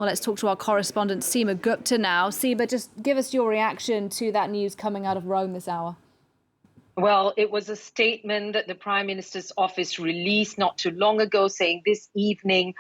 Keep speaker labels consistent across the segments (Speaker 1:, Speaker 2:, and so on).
Speaker 1: Well, let's talk to our correspondent, Seema Gupta now. Seema, just give us your reaction to that news coming out of Rome this hour.
Speaker 2: Well, it was a statement that the Prime Minister's office released not too long ago, saying this evening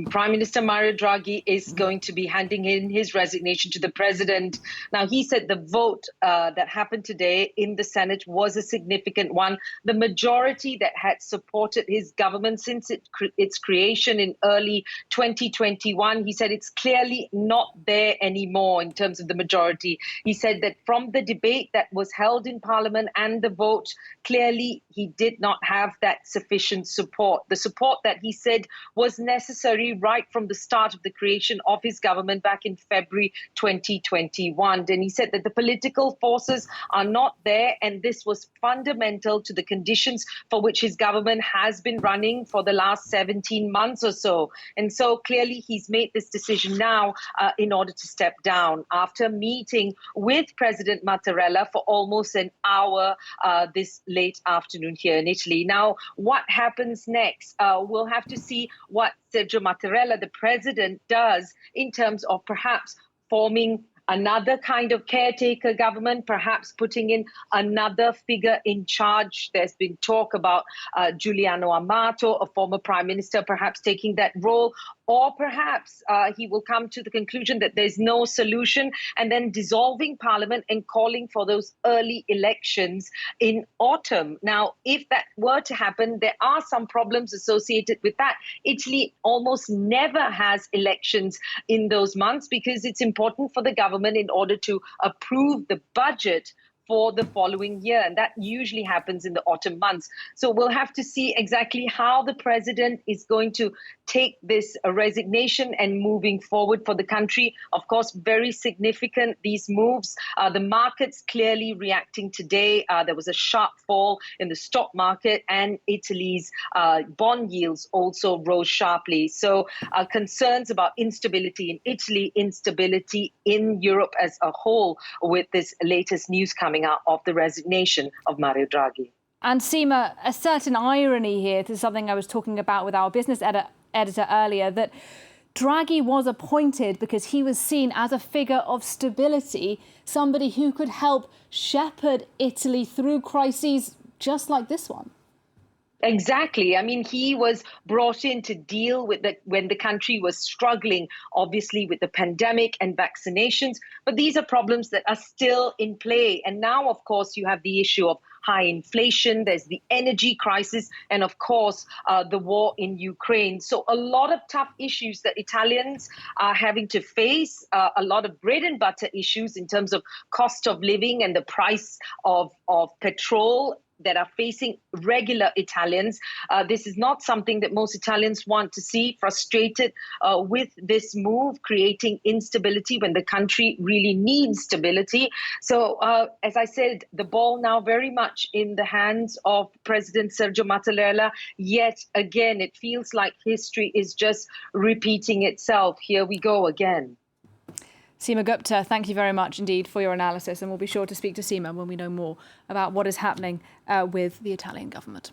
Speaker 2: Prime Minister Mario Draghi is going to be handing in his resignation to the president. Now, he said the vote that happened today in the Senate was a significant one. The majority that had supported his government since its creation in early 2021, he said it's clearly not there anymore in terms of the majority. He said that from the debate that was held in Parliament and the vote, clearly he did not have that sufficient support. The support that he said was necessary right from the start of the creation of his government back in February 2021. And he said that the political forces are not there, and this was fundamental to the conditions for which his government has been running for the last 17 months or so. And so clearly he's made this decision now in order to step down after meeting with President Mattarella for almost an hour this late afternoon here in Italy. Now, what happens next? We'll have to see what Sergio Mattarella, the president, does in terms of perhaps forming another kind of caretaker government, perhaps putting in another figure in charge. There's been talk about Giuliano Amato, a former prime minister, perhaps taking that role. Or perhaps he will come to the conclusion that there's no solution and then dissolving parliament and calling for those early elections in autumn. Now, if that were to happen, there are some problems associated with that. Italy almost never has elections in those months because it's important for the government in order to approve the budget for the following year. And that usually happens in the autumn months. So we'll have to see exactly how the president is going to take this resignation and moving forward for the country. Of course, very significant, these moves. The markets clearly reacting today. There was a sharp fall in the stock market, and Italy's bond yields also rose sharply. So concerns about instability in Italy, instability in Europe as a whole with this latest news coming out of the resignation of Mario Draghi.
Speaker 1: And Seema, a certain irony here, this is something I was talking about with our business editor earlier, that Draghi was appointed because he was seen as a figure of stability, somebody who could help shepherd Italy through crises just like this one.
Speaker 2: Exactly. I mean, he was brought in to deal with when the country was struggling, obviously, with the pandemic and vaccinations. But these are problems that are still in play. And now, of course, you have the issue of high inflation. There's the energy crisis. And of course, the war in Ukraine. So a lot of tough issues that Italians are having to face, a lot of bread and butter issues in terms of cost of living and the price of petrol that are facing regular Italians. This is not something that most Italians want to see, frustrated with this move, creating instability when the country really needs stability. So, as I said, the ball now very much in the hands of President Sergio Mattarella. Yet again, it feels like history is just repeating itself. Here we go again.
Speaker 1: Seema Gupta, thank you very much indeed for your analysis, and we'll be sure to speak to Seema when we know more about what is happening with the Italian government.